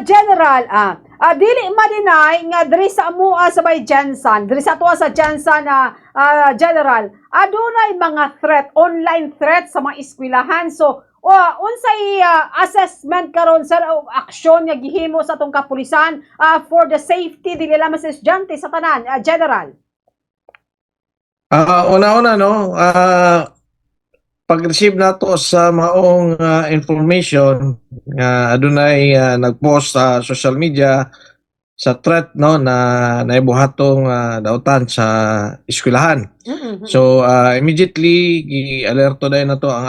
General, dili ma-deny nga diri sa amua sa may Jensan, diri sa tuwa sa Jensan General, adunay mga threat, online threat sa mga eskwelahan. So, unsay assessment karon sa aksyon nga gihimo sa atong kapulisan for the safety dili lamang sa estudyante sa tanan, General? Una-una, no, pag-receive nato sa maong information nga adunay nag-post sa social media sa threat, no, na naibuhatong dautan sa eskwelahan. So immediately gi-alerto dahil na to ang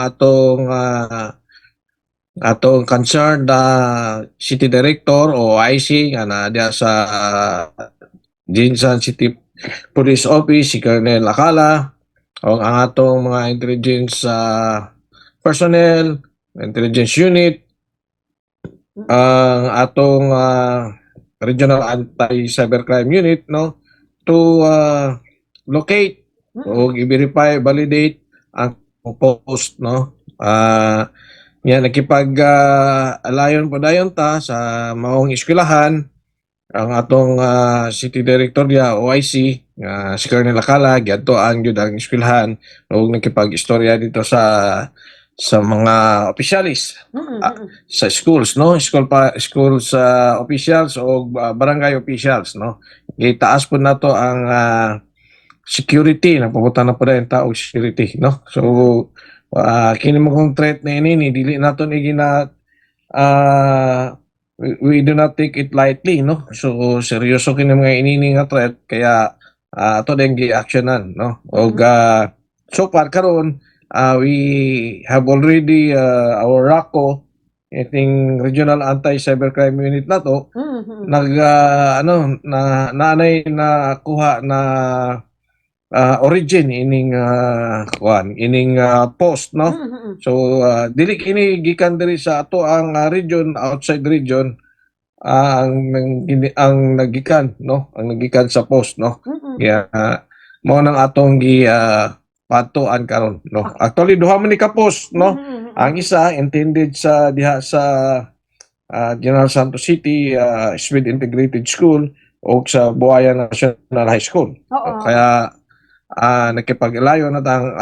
atong concerned city director o IC nga na diya sa Jinsan City Police Office, si Colonel Acala, o ang atong mga intelligence personnel, intelligence unit, ang atong regional anti-cybercrime unit, no, to locate o i-verify, validate ang post, no. Yan, nakipag-alayon po dayon ta sa maong eskwelahan ang atong city director niya, OIC, si Colonel Acala, giadto ang jud ang eskwelahan ug nakipag-istorya dito sa mga opisyalis sa schools, no, schools officials o barangay officials, no. Gitaas po nato ang security, nagpabutan na po dahil tao security, no. So kini mo kong threat na ini dili nato ni gina we do not take it lightly, no. So seryoso kini mga inini nga threat, kaya ato din gi-actionan, no. Og so far karon we have already our RACO, iting regional anti-cybercrime unit nato, naanay na kuha na origin ining post, no. So dili kini gikan diri sa ato ang region, outside region ang nagikan, no, ang nagikan sa post, no. Kaya mo nang atong patuan karon, no. Actually duha man ni ka post, no. Ang isa intended sa diha sa General Santos City Speed Integrated School o sa Buaya National High School. Kaya nakipag-ilayo na ang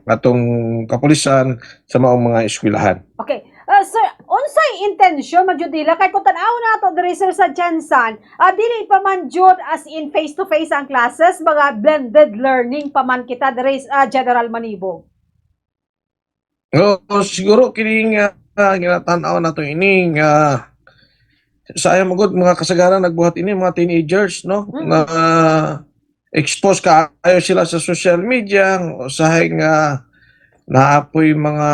atong kapulisan sa mga eskwelahan. Okay. Sir, unsay intensyon man jud nila kay kung tan-aw nato diri sir sa Jensan, dili pa man jud as in face to face ang classes, mga blended learning pa man kita diri General Manibog. Siguro kining ginatan-aw nato ining sayang magud mga kasagaran nagbuhat ini mga teenagers, no, na expose kaayo sila sa social media, usahay nga naapoy mga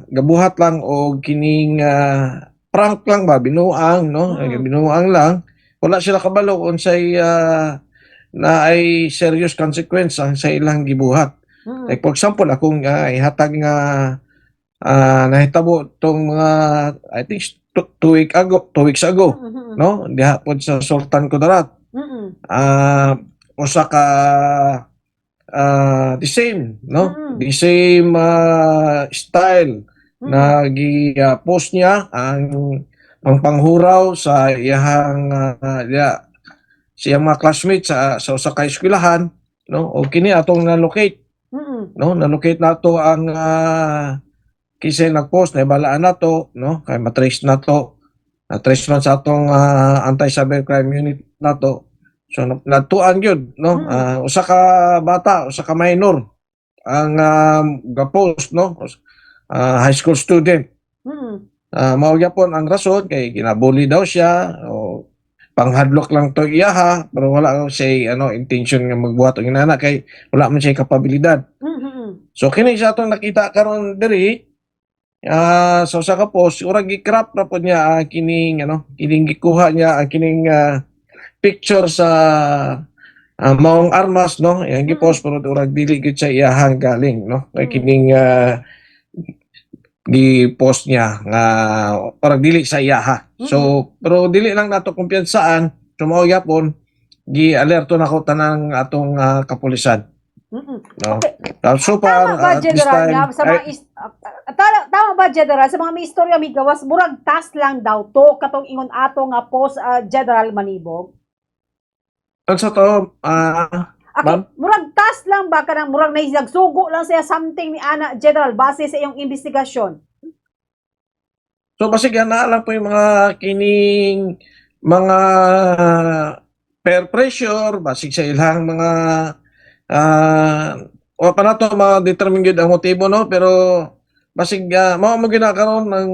gabuhat lang o kining prank lang ba, binuang, no, binuang lang, wala sila kabalo unsay na ay serious consequence ang sa ilang gibuhat. Like for example, akong ihatag nga nahitabo tong mga I think 2 weeks ago, no, diha pod sa Sultan Kudarat. Usa ka the same, no, the same style na gi-post niya ang panghuraw sa iyang siyang mga classmates sa usa ka eskwelahan, no, o kini atong na-locate, no, na-locate nato ang kisay nag-post, na ibalaan nato, no, kay matrace nato, na-trace man sa atong anti-cybercrime unit nato. So natuan yun, no, usa ka bata, usa ka minor ang ga-post, no, high school student. Mao gyapon ang rason kay ginabully daw siya o panghadlok lang to iyaha, pero wala siya intention nga magbuhat og inana kay wala man siya kapabilidad. So kini sa atong nakita karon diri sa usa ka post, ura gi-crop na pod niya kining gikuha niya kining picture sa maong armas, no, yang gi-post pero ura dili gid sa iyahang galing, no, kay kining gi-post niya nga parang dili sa iyaha. So pero dili lang nato kumpiyansaan, so mao gyapon gi-alerto nako tanang atong kapulisan. No. Okay. So far Tama ba, this General, time sa mga Tama ba, General? Sa mga may istorya may gawas, murag task lang daw to, katong ingon ato nga post, General Manibog. Ang sa to, ma'am? Murag task lang ba, kanang murag nagsugo lang siya something ni Ana, General, base sa iyong investigasyon? So basig yan na lang po yung mga kining mga peer pressure, basig sa ilang mga o pa na to ma-determine gyud ang motibo, no, pero basig mao mo ginakaroon ng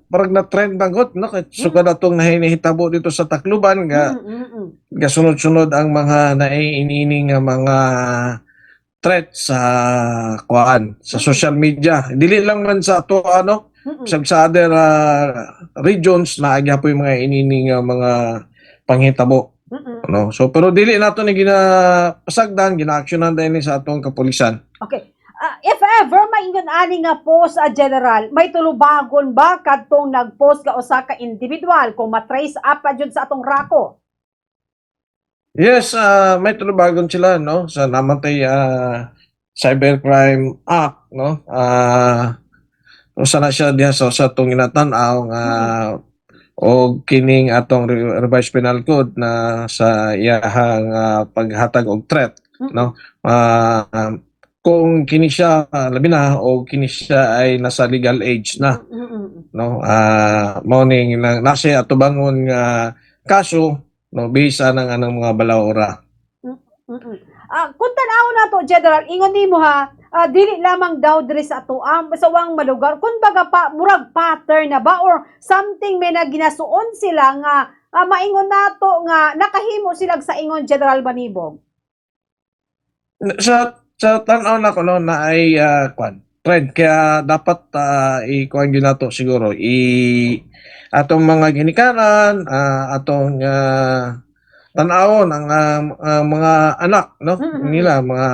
parang na trend bagot, no, kay sukad atong nahinihitabo dito sa Tacloban nga sunod-sunod ang mga naiinining nga mga threat sa sa social media. Dili lang man sa to ano, sa other regions na agya po yung mga inining mga panghitabo. No? So pero dili nato ni ginapasagdan, ginaaksyonan din ni sa atong kapulisan. Okay. If ever maingon ani nga post, General, may tulubagon ba kadtong nag-post ka usa ka individual kung matrace up pa jud sa atong rako? Yes, may tulubagon sila, no, sa namatay Cybercrime Act, no. Usa na siya diha sa atong ginatan-aw nga og kining atong revised penal code na sa iyahang paghatag og threat, no. Kung kini siya labi na o kini siya ay nasa legal age na, no. Mao ning nasa atubangon nga kaso, no, bisa ng anang mga balaura. Kung tanaw na to, General, ingon nimo ha, dili lamang daw diri sa ato sa wang malugar, kun baga pa murag pattern na ba or something may naginasuon sila nga maingon nato nga nakahimo sila sa ingon, General Manibog. Sa tan-aw na ko, no, na ay trend kaya dapat ikuan gyud nato siguro atong mga ginikanan, atong tan-awon ang mga anak, no, nila mga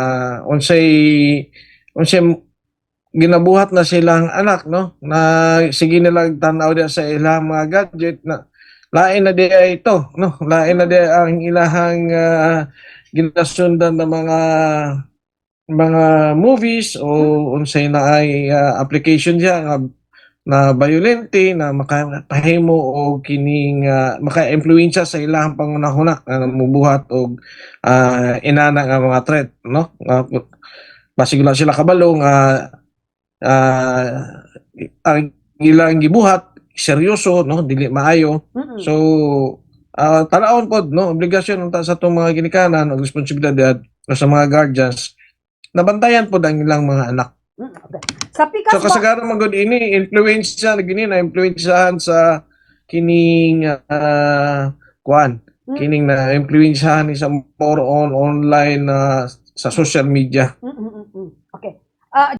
unsay ginabuhat na silang anak, no, na sige nilang tan-aw dia sa ilang mga gadget na lain na dia ito, no, lain na dia ang ilahang ginasundan na mga movies o unsay na ay application diya nga na violente na makahimo o kining maka-impluwensya sa ilahang pangunahuna na mubuhat og inana nga mga threat, no. Basig lang sila kabalo nga ang ilang gibuhat seryoso, no, dili maayo. So tanaon pod, no, obligasyon unta sa atong mga ginikanan og responsibilidad sa mga guardians na bantayan pod ang ilang mga anak. Okay. Sa pikas So kasagaran man gud ini influensya gini na influensyahan sa kining kining na influensyahan sa more on online sa social media.